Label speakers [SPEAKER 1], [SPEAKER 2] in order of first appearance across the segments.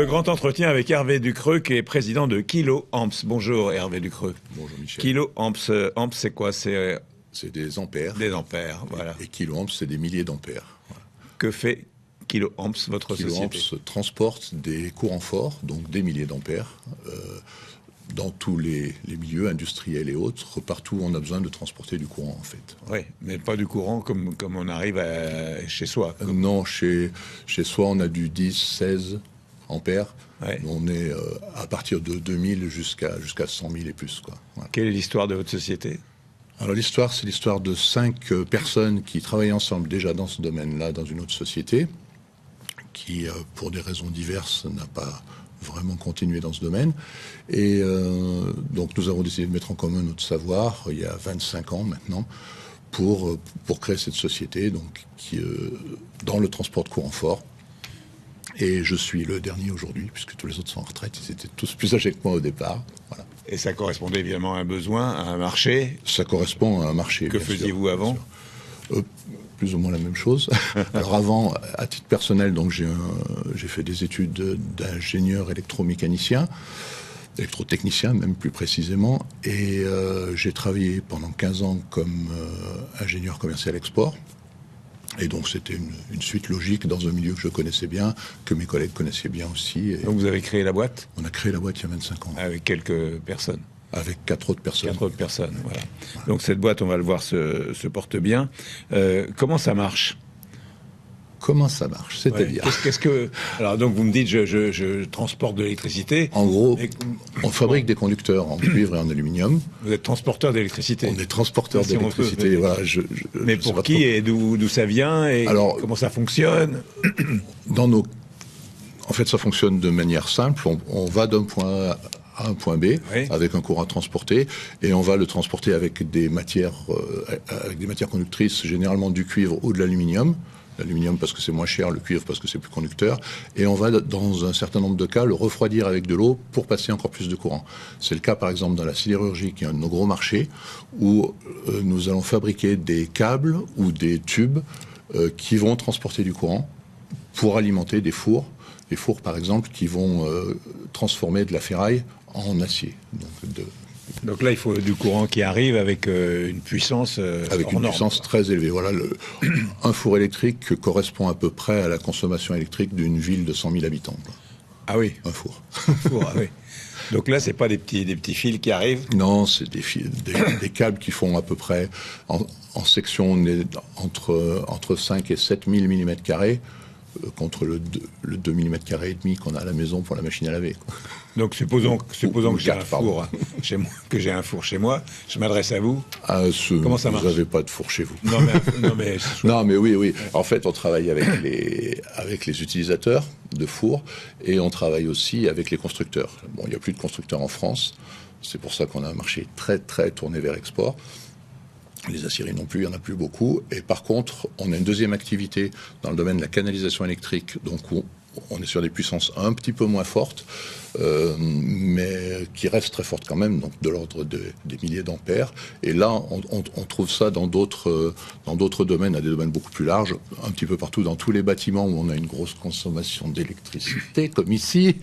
[SPEAKER 1] Le grand entretien avec Hervé Ducreux, qui est président de Kiloamps. Bonjour Hervé Ducreux.
[SPEAKER 2] Bonjour Michel.
[SPEAKER 1] Kiloamps, amps c'est quoi?
[SPEAKER 2] C'est des ampères.
[SPEAKER 1] Des ampères, voilà.
[SPEAKER 2] Et kiloamps, c'est des milliers d'ampères. Voilà.
[SPEAKER 1] Que fait Kiloamps, votre société?
[SPEAKER 2] Kiloamps transporte des courants forts, donc des milliers d'ampères, dans tous les milieux industriels et autres, partout où on a besoin de transporter du courant en fait.
[SPEAKER 1] Oui, mais pas du courant comme on arrive chez soi.
[SPEAKER 2] Non, chez soi on a du 10, 16 ampères.
[SPEAKER 1] Ouais.
[SPEAKER 2] On est à partir de 2000 jusqu'à 100 000 et plus, quoi. Voilà.
[SPEAKER 1] Quelle est l'histoire de votre société?
[SPEAKER 2] Alors l'histoire, c'est l'histoire de 5 personnes qui travaillaient ensemble déjà dans ce domaine-là, dans une autre société, qui, pour des raisons diverses, n'a pas vraiment continué dans ce domaine. Et donc nous avons décidé de mettre en commun notre savoir, il y a 25 ans maintenant, pour créer cette société donc, qui, dans le transport de courant fort. Et je suis le dernier aujourd'hui, puisque tous les autres sont en retraite. Ils étaient tous plus âgés que moi au départ. Voilà.
[SPEAKER 1] Et ça correspondait évidemment à un besoin, à un marché.
[SPEAKER 2] Ça correspond à un marché.
[SPEAKER 1] Que faisiez-vous avant?
[SPEAKER 2] Plus ou moins la même chose. Alors avant, à titre personnel, donc j'ai fait des études d'ingénieur électromécanicien, électrotechnicien même plus précisément, et j'ai travaillé pendant 15 ans comme ingénieur commercial export. Et donc c'était une suite logique dans un milieu que je connaissais bien, que mes collègues connaissaient bien aussi. Et
[SPEAKER 1] donc vous avez créé la boîte?
[SPEAKER 2] On a créé la boîte il y a 25 ans.
[SPEAKER 1] Avec quelques personnes?
[SPEAKER 2] Avec 4 autres personnes.
[SPEAKER 1] 4 autres personnes, voilà. Donc cette boîte, on va le voir, se porte bien. Comment ça marche?
[SPEAKER 2] Comment ça marche? C'est-à-dire
[SPEAKER 1] qu'est-ce que... Alors donc vous me dites, je transporte de l'électricité.
[SPEAKER 2] En gros, on fabrique des conducteurs en cuivre et en aluminium.
[SPEAKER 1] Vous êtes transporteur d'électricité?
[SPEAKER 2] On est transporteur d'électricité. Voilà,
[SPEAKER 1] mais pour qui et d'où ça vient et alors, comment ça fonctionne?
[SPEAKER 2] En fait, ça fonctionne de manière simple. On va d'un point A à un point B, oui, avec un courant transporté, et on va le transporter avec des matières conductrices, généralement du cuivre ou de l'aluminium. L'aluminium parce que c'est moins cher, le cuivre parce que c'est plus conducteur, et on va dans un certain nombre de cas le refroidir avec de l'eau pour passer encore plus de courant. C'est le cas par exemple dans la sidérurgie, qui est un de nos gros marchés, où nous allons fabriquer des câbles ou des tubes qui vont transporter du courant pour alimenter des fours par exemple qui vont transformer de la ferraille en acier.
[SPEAKER 1] Donc là, il faut du courant qui arrive avec une puissance
[SPEAKER 2] puissance très élevée. Voilà, un four électrique correspond à peu près à la consommation électrique d'une ville de 100 000 habitants.
[SPEAKER 1] Ah oui.
[SPEAKER 2] Un four.
[SPEAKER 1] Ah oui. Donc là, c'est pas des petits fils qui arrivent?
[SPEAKER 2] Non, c'est des câbles qui font à peu près, en section, on est entre 5 et 7 000 mm², contre le 2 mm² et demi qu'on a à la maison pour la machine à laver.
[SPEAKER 1] Donc supposons que j'ai un four chez moi, chez moi, je m'adresse à vous.
[SPEAKER 2] Comment ça marche? Vous n'avez pas de four chez vous?
[SPEAKER 1] Non
[SPEAKER 2] mais oui. En fait, on travaille avec les utilisateurs de fours et on travaille aussi avec les constructeurs. Bon, il n'y a plus de constructeurs en France. C'est pour ça qu'on a un marché très très tourné vers l'export. Les aciéries non plus, il n'y en a plus beaucoup. Et par contre, on a une deuxième activité dans le domaine de la canalisation électrique, donc où on est sur des puissances un petit peu moins fortes, mais qui restent très fortes quand même, donc de l'ordre des milliers d'ampères. Et là, on trouve ça dans d'autres domaines, à des domaines beaucoup plus larges, un petit peu partout, dans tous les bâtiments où on a une grosse consommation d'électricité, comme ici.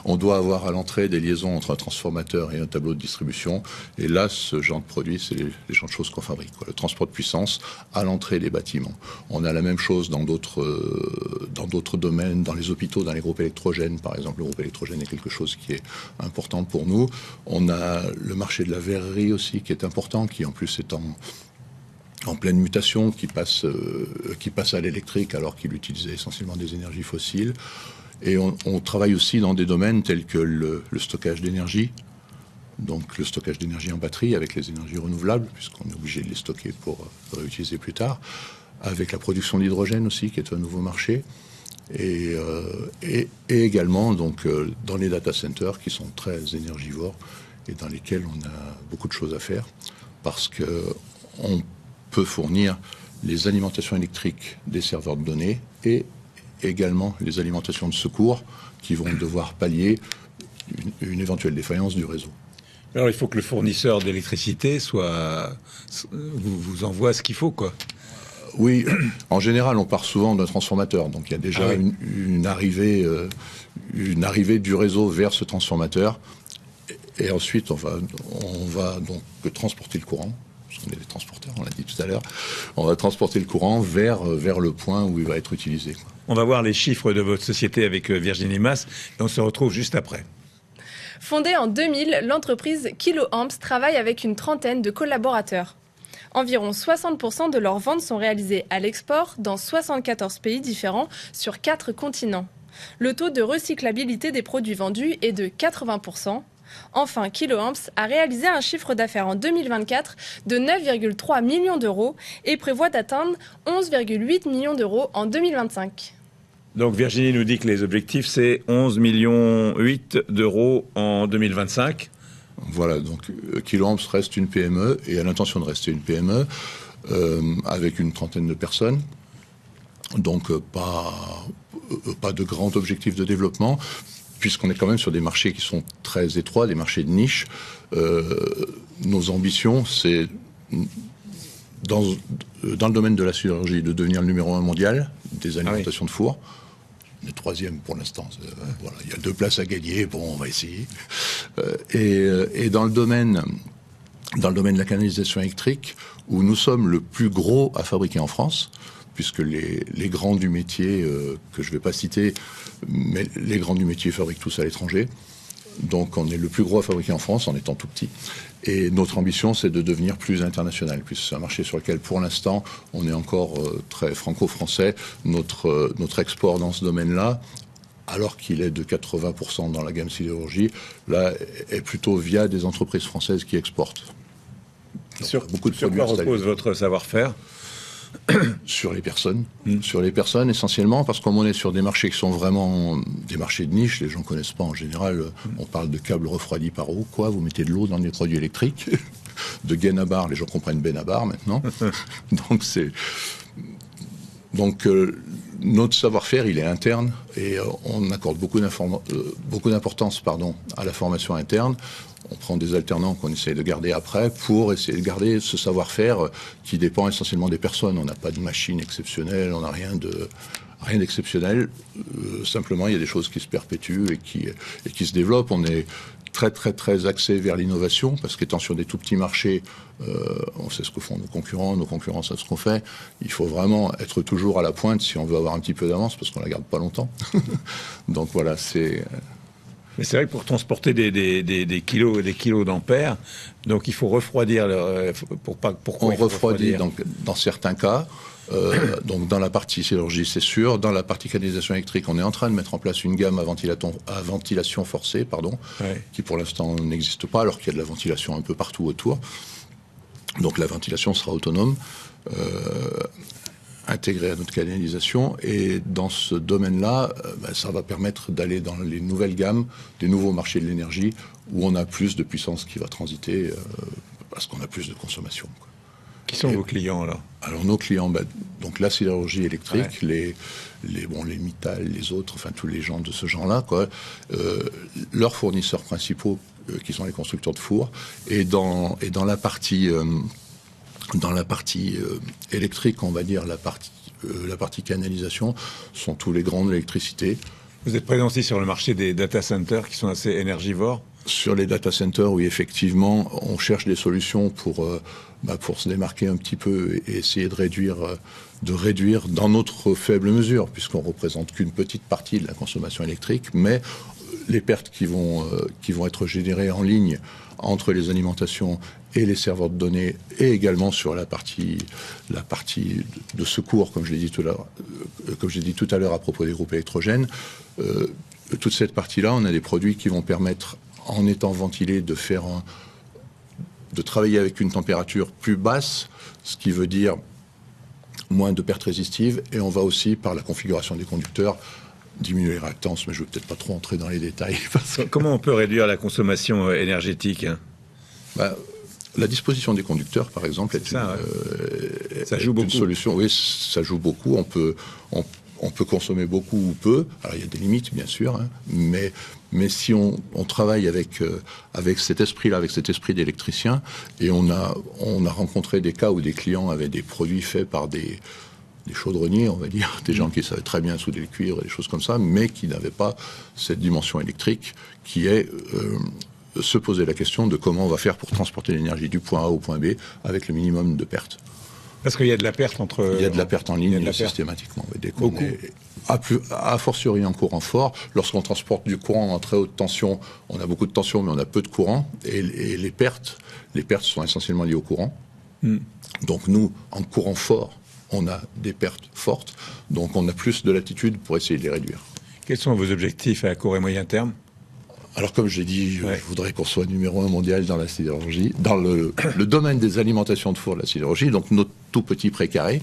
[SPEAKER 2] On doit avoir à l'entrée des liaisons entre un transformateur et un tableau de distribution. Et là, ce genre de produit, c'est les genres de choses qu'on fabrique, quoi. Le transport de puissance à l'entrée des bâtiments. On a la même chose dans d'autres domaines, dans les hôpitaux, dans les groupes électrogènes, par exemple. Le groupe électrogène est quelque chose qui est important pour nous. On a le marché de la verrerie aussi qui est important, qui en plus est en pleine mutation, qui passe à l'électrique alors qu'il utilisait essentiellement des énergies fossiles. Et on travaille aussi dans des domaines tels que le stockage d'énergie, donc le stockage d'énergie en batterie avec les énergies renouvelables, puisqu'on est obligé de les stocker pour réutiliser plus tard, avec la production d'hydrogène aussi, qui est un nouveau marché. Et également donc dans les data centers qui sont très énergivores et dans lesquels on a beaucoup de choses à faire parce que on peut fournir les alimentations électriques des serveurs de données et également les alimentations de secours qui vont devoir pallier une éventuelle défaillance du réseau.
[SPEAKER 1] Alors il faut que le fournisseur d'électricité vous envoie ce qu'il faut, quoi.
[SPEAKER 2] Oui, en général, on part souvent d'un transformateur. Donc il y a déjà une arrivée du réseau vers ce transformateur. Et ensuite, on va donc transporter le courant. Parce qu'on est des transporteurs, on l'a dit tout à l'heure. On va transporter le courant vers le point où il va être utilisé, quoi.
[SPEAKER 1] On va voir les chiffres de votre société avec Virginie Mas et on se retrouve juste après.
[SPEAKER 3] Fondée en 2000, l'entreprise Kiloamps travaille avec une trentaine de collaborateurs. Environ 60% de leurs ventes sont réalisées à l'export dans 74 pays différents sur 4 continents. Le taux de recyclabilité des produits vendus est de 80%. Enfin, Kiloamps a réalisé un chiffre d'affaires en 2024 de 9,3 millions d'euros et prévoit d'atteindre 11,8 millions d'euros en 2025.
[SPEAKER 1] Donc Virginie nous dit que les objectifs, c'est 11,8 millions d'euros en 2025.
[SPEAKER 2] Voilà, donc Kiloamps reste une PME et a l'intention de rester une PME avec une trentaine de personnes. Donc pas de grand objectif de développement, puisqu'on est quand même sur des marchés qui sont très étroits, des marchés de niche. Nos ambitions, c'est dans le domaine de la sidérurgie de devenir le numéro 1 mondial des alimentations de four. Le troisième pour l'instant. Voilà, il y a 2 places à gagner. Bon, on va essayer. Et dans le domaine de la canalisation électrique, où nous sommes le plus gros à fabriquer en France, puisque les grands du métier, que je ne vais pas citer, mais les grands du métier fabriquent tous à l'étranger. Donc on est le plus gros à fabriquer en France en étant tout petit. Et notre ambition, c'est de devenir plus international, puisque c'est un marché sur lequel, pour l'instant, on est encore très franco-français. Notre export dans ce domaine-là, alors qu'il est de 80% dans la gamme sidérurgie, là, est plutôt via des entreprises françaises qui exportent.
[SPEAKER 1] Sur quoi repose votre savoir-faire ?
[SPEAKER 2] Sur les personnes. Sur les personnes, essentiellement, parce que comme on est sur des marchés qui sont vraiment des marchés de niche, les gens ne connaissent pas en général. On parle de câbles refroidis par eau, quoi. Vous mettez de l'eau dans des produits électriques. De gaine à barre, les gens comprennent Benabar maintenant. Donc, notre savoir-faire, il est interne et on accorde beaucoup d'importance à la formation interne. On prend des alternants qu'on essaye de garder après pour essayer de garder ce savoir-faire qui dépend essentiellement des personnes. On n'a pas de machine exceptionnelle, on n'a rien d'exceptionnel. Simplement, il y a des choses qui se perpétuent et qui se développent. On est très, très, très axé vers l'innovation parce qu'étant sur des tout petits marchés, on sait ce que font nos concurrents savent ce qu'on fait. Il faut vraiment être toujours à la pointe si on veut avoir un petit peu d'avance parce qu'on la garde pas longtemps. Donc voilà, c'est...
[SPEAKER 1] Mais c'est vrai que pour transporter des kilos et des kilos d'ampères, donc il faut refroidir. Pourquoi
[SPEAKER 2] on refroidit donc, dans certains cas. Donc dans la partie sidérurgie, c'est sûr. Dans la partie canalisation électrique, on est en train de mettre en place une gamme à ventilation forcée, qui pour l'instant n'existe pas, alors qu'il y a de la ventilation un peu partout autour. Donc la ventilation sera autonome. Intégré à notre canalisation, et dans ce domaine-là, ça va permettre d'aller dans les nouvelles gammes, des nouveaux marchés de l'énergie, où on a plus de puissance qui va transiter, parce qu'on a plus de consommation, quoi.
[SPEAKER 1] Qui sont vos clients, alors ?
[SPEAKER 2] Alors nos clients, donc la sidérurgie électrique, les Mittal, les autres, enfin tous les gens de ce genre-là, quoi, leurs fournisseurs principaux, qui sont les constructeurs de fours, et dans la partie... Dans la partie électrique, on va dire la partie canalisation, sont tous les grands de l'électricité.
[SPEAKER 1] Vous êtes présent aussi sur le marché des data centers qui sont assez énergivores ?
[SPEAKER 2] Sur les data centers, oui, effectivement, on cherche des solutions pour se démarquer un petit peu et essayer de réduire dans notre faible mesure, puisqu'on représente qu'une petite partie de la consommation électrique, mais les pertes qui vont être générées en ligne entre les alimentations et les serveurs de données, et également sur la partie de secours, comme je l'ai dit tout à l'heure à propos des groupes électrogènes. Toute cette partie-là, on a des produits qui vont permettre, en étant ventilés, de travailler avec une température plus basse, ce qui veut dire moins de pertes résistives, et on va aussi, par la configuration des conducteurs, diminuer les réactances, mais je ne veux peut-être pas trop entrer dans les détails.
[SPEAKER 1] Comment on peut réduire la consommation énergétique ?
[SPEAKER 2] La disposition des conducteurs, par exemple,
[SPEAKER 1] ça joue beaucoup.
[SPEAKER 2] Une solution. Oui, ça joue beaucoup. On peut consommer beaucoup ou peu. Alors, il y a des limites, bien sûr, hein, mais si on travaille avec cet esprit-là, avec cet esprit d'électricien, et on a rencontré des cas où des clients avaient des produits faits par chaudronniers, on va dire, des gens qui savaient très bien souder le cuivre et des choses comme ça, mais qui n'avaient pas cette dimension électrique qui est se poser la question de comment on va faire pour transporter l'énergie du point A au point B avec le minimum de pertes.
[SPEAKER 1] Parce qu'il y a de la perte entre...
[SPEAKER 2] Il y a de la perte en ligne systématiquement. Dès qu'on est, a fortiori en courant fort, lorsqu'on transporte du courant en très haute tension, on a beaucoup de tension mais on a peu de courant, et les pertes sont essentiellement liées au courant. Donc nous, en courant fort, on a des pertes fortes, donc on a plus de latitude pour essayer de les réduire.
[SPEAKER 1] Quels sont vos objectifs à court et moyen terme ?
[SPEAKER 2] Alors comme je l'ai dit, je voudrais qu'on soit numéro 1 mondial dans la sidérurgie, dans le domaine des alimentations de four de la sidérurgie, donc notre tout petit précaré,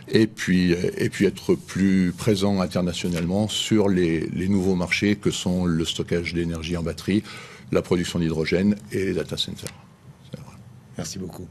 [SPEAKER 2] et puis être plus présent internationalement sur les nouveaux marchés que sont le stockage d'énergie en batterie, la production d'hydrogène et les data centers.
[SPEAKER 1] Merci beaucoup.